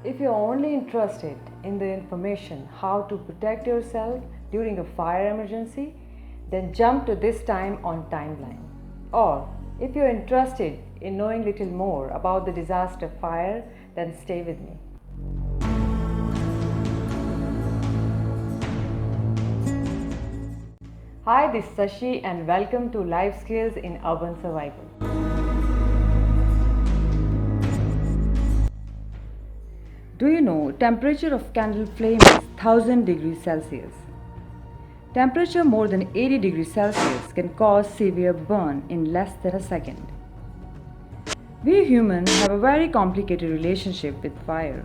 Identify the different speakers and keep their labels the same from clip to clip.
Speaker 1: If you're only interested in the information how to protect yourself during a fire emergency, then jump to this time on timeline. Or if you're interested in knowing little more about the disaster fire, then stay with me. Hi, this is Sashi and welcome to Life Skills in Urban Survival. Do you know temperature of candle flame is 1000 degrees Celsius? Temperature more than 80 degrees Celsius can cause severe burn in less than a second. We humans have a very complicated relationship with fire.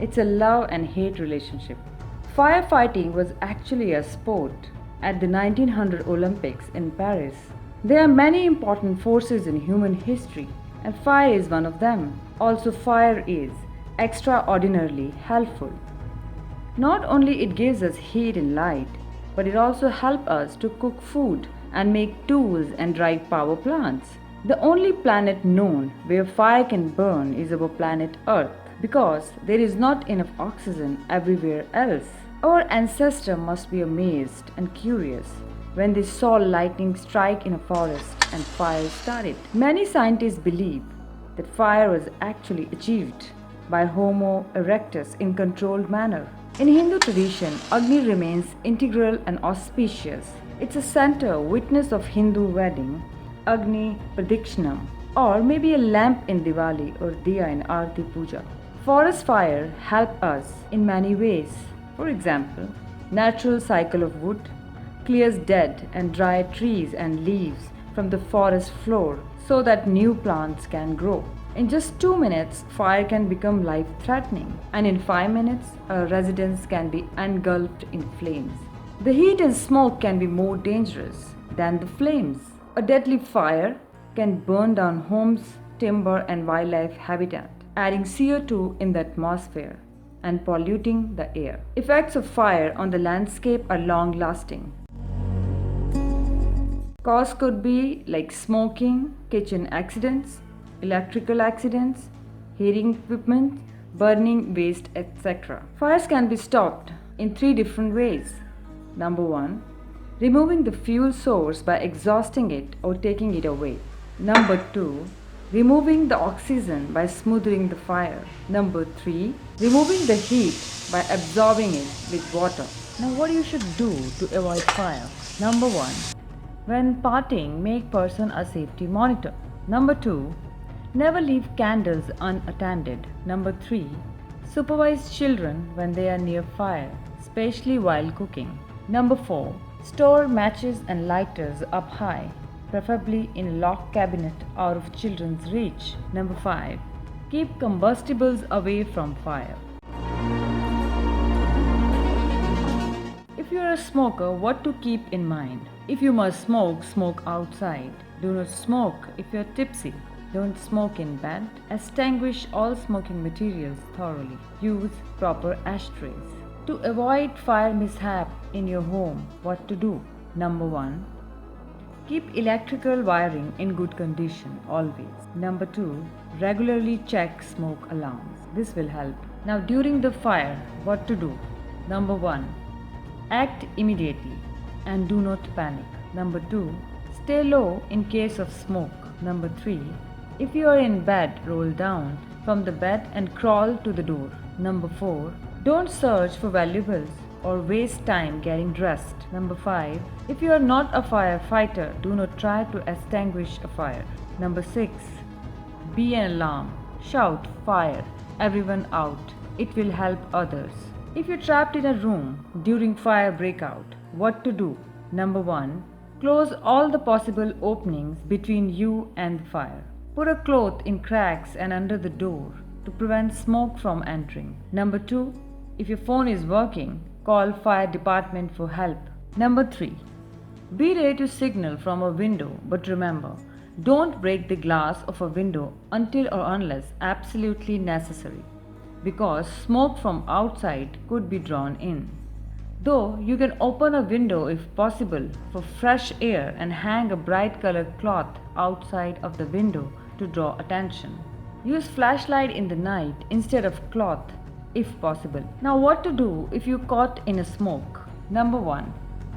Speaker 1: It's a love and hate relationship. Firefighting was actually a sport at the 1900 Olympics in Paris. There are many important forces in human history, and fire is one of them. Also, fire is extraordinarily helpful. Not only it gives us heat and light, but it also helps us to cook food and make tools and drive power plants. The only planet known where fire can burn is our planet Earth because there is not enough oxygen everywhere else. Our ancestors must be amazed and curious when they saw lightning strike in a forest and fire started. Many scientists believe that fire was actually achieved by Homo erectus in controlled manner. In Hindu tradition, Agni remains integral and auspicious. It's a center witness of Hindu wedding, Agni Pradikshanam, or maybe a lamp in Diwali or diya in Aarti Puja. Forest fire help us in many ways. For example, natural cycle of wood clears dead and dry trees and leaves from the forest floor so that new plants can grow. In just 2 minutes, fire can become life-threatening, and in 5 minutes, a residence can be engulfed in flames. The heat and smoke can be more dangerous than the flames. A deadly fire can burn down homes, timber, and wildlife habitat, adding CO2 in the atmosphere and polluting the air. Effects of fire on the landscape are long-lasting. Cause could be like smoking, kitchen accidents, electrical accidents, heating equipment, burning waste, etc. Fires can be stopped in 3 different ways. Number 1, removing the fuel source by exhausting it or taking it away. Number 2, removing the oxygen by smothering the fire. Number 3, removing the heat by absorbing it with water. Now what you should do to avoid fire? Number 1, when partying, make person a safety monitor. Number 2, never leave candles unattended. Number 3, supervise children when they are near fire, especially while cooking. Number 4, store matches and lighters up high, preferably in a locked cabinet out of children's reach. Number 5, keep combustibles away from fire. If you are a smoker, what to keep in mind? If you must smoke, smoke outside. Do not smoke if you are tipsy. Don't smoke in bed. Extinguish all smoking materials thoroughly. Use proper ashtrays. To avoid fire mishap in your home, what to do? Number 1, keep electrical wiring in good condition always. Number 2, regularly check smoke alarms. This will help. Now during the fire, what to do? Number 1, act immediately and do not panic. Number 2, stay low in case of smoke. Number 3, if you are in bed, roll down from the bed and crawl to the door. Number 4, don't search for valuables or waste time getting dressed. Number 5, if you are not a firefighter, do not try to extinguish a fire. Number 6, be an alarm. Shout fire, everyone out. It will help others. If you're trapped in a room during fire breakout, what to do? Number 1, close all the possible openings between you and the fire. Put a cloth in cracks and under the door to prevent smoke from entering. Number 2, if your phone is working, call fire department for help. Number 3, be ready to signal from a window, but remember, don't break the glass of a window until or unless absolutely necessary, because smoke from outside could be drawn in. Though you can open a window if possible for fresh air and hang a bright colored cloth outside of the window to draw attention. Use flashlight in the night instead of cloth if possible. Now what to do if you caught in a smoke? Number 1.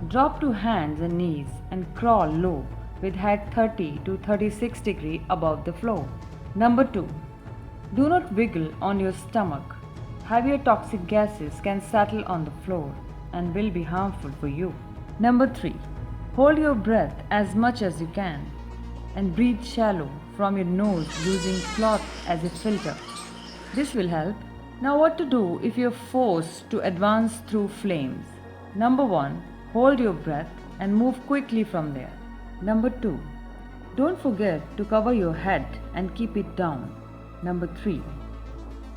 Speaker 1: Drop to hands and knees and crawl low with head 30 to 36 degree above the floor. Number 2. Do not wiggle on your stomach. Heavier toxic gases can settle on the floor and will be harmful for you. Number 3. Hold your breath as much as you can and breathe shallow from your nose using cloth as a filter. This will help. Now what to do if you're forced to advance through flames? Number 1. Hold your breath and move quickly from there. Number 2. Don't forget to cover your head and keep it down. Number 3.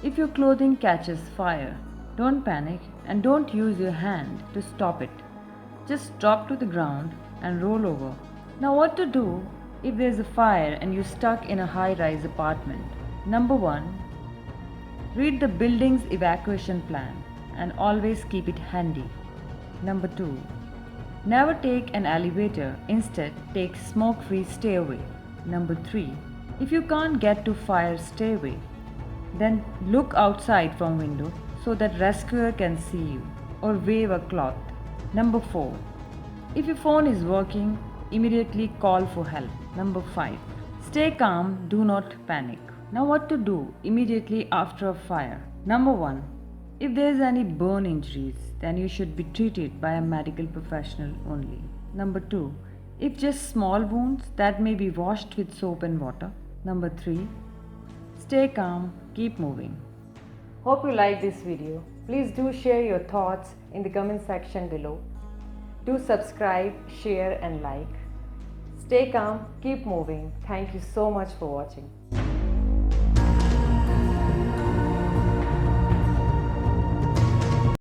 Speaker 1: If your clothing catches fire, don't panic and don't use your hand to stop it. Just drop to the ground and roll over. Now what to do if there's a fire and you're stuck in a high-rise apartment? Number 1. Read the building's evacuation plan and always keep it handy. Number 2. Never take an elevator, instead take smoke-free stairway. Number 3. If you can't get to fire stairway, then look outside from window so that rescuer can see you or wave a cloth. Number 4. If your phone is working, immediately call for help. Number 5. Stay calm, do not panic. Now what to do immediately after a fire? Number 1. If there is any burn injuries, then you should be treated by a medical professional only. Number 2. If just small wounds, that may be washed with soap and water. Number 3. Stay calm, keep moving. Hope you like this video. Please do share your thoughts in the comment section below. Do subscribe, share and like. Stay calm, keep moving. Thank you so much for watching.